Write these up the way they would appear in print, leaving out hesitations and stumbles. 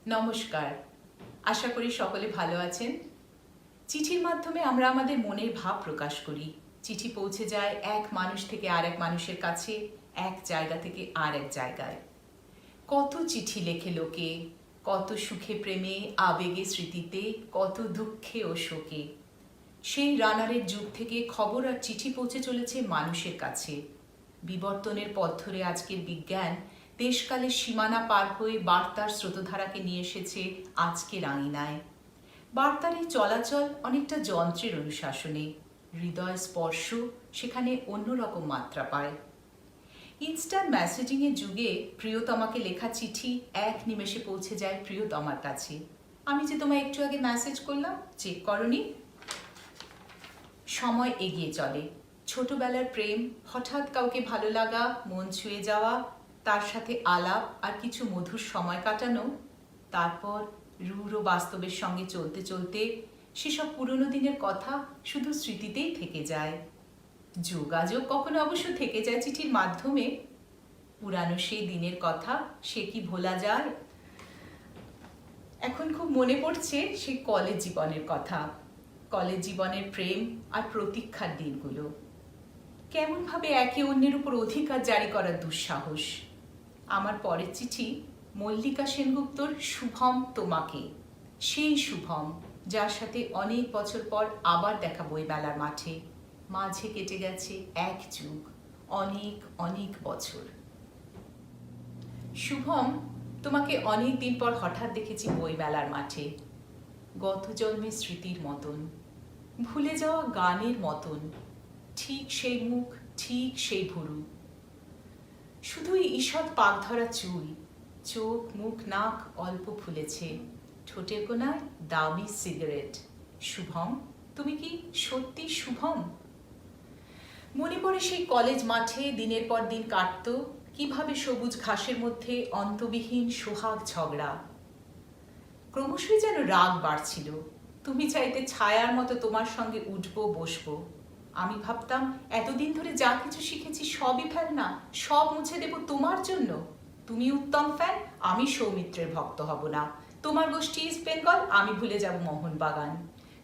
নমস্কার। আশা করি সকলে ভালো আছেন। চিঠির মাধ্যমে আমরা আমাদের মনের ভাব প্রকাশ করি। চিঠি পৌঁছে যায় এক মানুষ থেকে আরেক মানুষের কাছে, এক জায়গা থেকে আরেক জায়গায়। কত চিঠি লেখে লোকে, কত সুখে প্রেমে, আবেগে স্মৃতিতে, কত দুঃখে ও শোকে। সেই রানারের যুগ থেকে খবর আর চিঠি পৌঁছে চলেছে মানুষের কাছে। বিবর্তনের পথ ধরে আজকের বিজ্ঞান দেশকালের সীমানা পার হয়ে বার্তার স্রোতধারাকে নিয়ে এসেছে আজকের আঙিনায়। বার্তার এই চলাচল অনেকটা যন্ত্রের অনুশাসনে, হৃদয় স্পর্শ সেখানে অন্যরকম মাত্রা পায়। ইনস্ট্যান্ট মেসেজিংয়ের যুগে প্রিয়তমাকে লেখা চিঠি এক নিমেষে পৌঁছে যায় প্রিয়তমার কাছে। আমি যে তোমায় একটু আগে মেসেজ করলাম, চেক করনি? সময় এগিয়ে চলে। ছোটবেলার প্রেম, হঠাৎ কাউকে ভালো লাগা, মন ছুঁয়ে যাওয়া, তার সাথে আলাপ আর কিছু মধুর সময় কাটানো, তারপর রূঢ় বাস্তবের সঙ্গে চলতে চলতে সেসব পুরনো দিনের কথা শুধু স্মৃতিতেই থেকে যায়। যোগাযোগ কখনো অবশ্য থেকে যায় চিঠির মাধ্যমে। পুরানো সেই দিনের কথা সে কি ভোলা যায়? এখন খুব মনে পড়ছে সেই কলেজ জীবনের কথা, কলেজ জীবনের প্রেম আর প্রতীক্ষার দিনগুলো। কেমনভাবে একে অন্যের উপর অধিকার জারি করার দুঃসাহস। আমার পরের চিঠি মল্লিকা সেনগুপ্তর শুভম তোমাকে, সেই শুভম যার সাথে অনেক বছর পর আবার দেখা বইমেলার মাঠে। মাঝে কেটে গেছে এক যুগ, অনেক অনেক বছর। শুভম, তোমাকে অনেক দিন পর হঠাৎ দেখেছি বইমেলার মাঠে। গত জন্মের স্মৃতির মতন, ভুলে যাওয়া গানের মতন, ঠিক সেই মুখ, ঠিক সেই ভুরু, শুধুই ঈষৎ পাক ধরা চুল, চোখ মুখ নাক অল্প ফুলেছে, ঠোঁটের কোনায় দামি সিগারেট। শুভম, তুমি কি সত্যি শুভম? মনে পড়ে সেই কলেজ মাঠে দিনের পর দিন কাটত, কিভাবে সবুজ ঘাসের মধ্যে অন্তবিহীন সোহাগ ঝগড়া। ক্রমশই যেন রাগ বাড়ছিল। তুমি চাইতে ছায়ার মতো তোমার সঙ্গে উঠবো বসবো। আমি ভাবতাম এতদিন ধরে যা কিছু শিখেছি সবই ফেল না, সব মুছে দেব তোমার জন্য। তুমি উত্তম ফ্যান, আমি সৌমিত্রের ভক্ত হব না। তোমার গোষ্ঠী ইস্ট বেঙ্গল, আমি ভুলে যাব মোহনবাগান।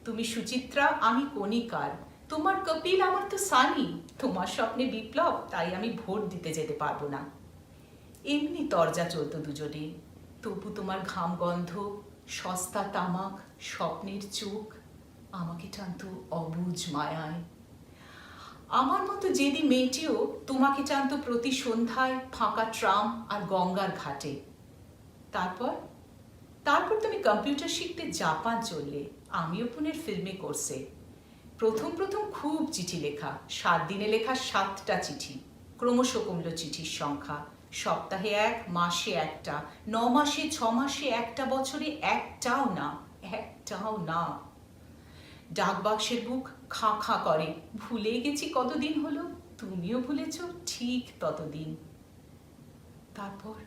তুমি সুচিত্রা, আমি কণিকার। তোমার কপিল, আমার তো সানি। তোমার স্বপ্নে বিপ্লব, তাই আমি ভোট দিতে যেতে পারবো না। এমনি তরজা চলতো দুজনে। তবু তোমার ঘাম গন্ধ, সস্তা তামাক, স্বপ্নের চোখ আমাকে টানতো অবুঝ মায়ায়। আমার মতো জেদি মেয়েটিও তোমাকে টানতো প্রতি সন্ধ্যায় ফাঁকা ট্রাম আর গঙ্গার ঘাটে। তারপর তারপর তুমি কম্পিউটার শিখতে জাপান চললে, আমিও পুনের ফিল্মে কোর্সে। প্রথম প্রথম খুব চিঠি লেখা, 7 দিনে লেখা 7টা চিঠি। ক্রমশ কমল চিঠির সংখ্যা, সপ্তাহে 1, মাসে 1টা, 9 মাসে, 6 মাসে, 1টা বছরে একটাও না, একটাও না। ডাকবাক্সের বুক খাঁ খাঁ করে, ভুলে গেছি কতদিন হলো, তুমিও ভুলেছ ঠিক ততদিন। তারপর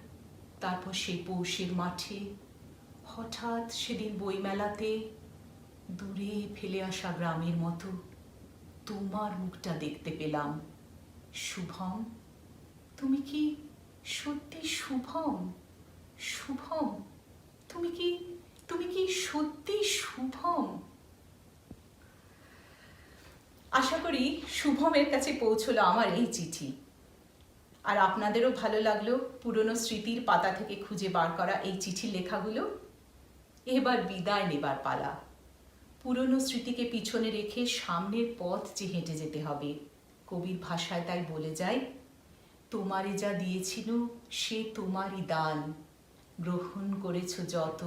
তারপর সেই পৌষের মাঠে, হঠাৎ সেদিন বইমেলাতে, দূরে ফেলে আসা গ্রামের মতো তোমার মুখটা দেখতে পেলাম। শুভম, তুমি কি সত্যি শুভম? শুভম, তুমি কি সত্যি শুভম? আশা করি শুভমের কাছে পৌঁছলো আমার এই চিঠি। আর আপনাদেরও ভালো লাগলো পুরনো স্মৃতির পাতা থেকে খুঁজে বার করা এই চিঠির লেখাগুলো। এবার বিদায় নেবার পালা। পুরনো স্মৃতিকে পিছনে রেখে সামনের পথ যে হেঁটে যেতে হবে। কবির ভাষায় তাই বলে যায়, তোমারে যা দিয়েছিল সে তোমারই দান, গ্রহণ করেছ যত,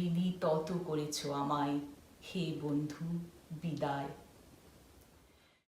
ঋণী তত করেছ আমায়। হে বন্ধু, বিদায়।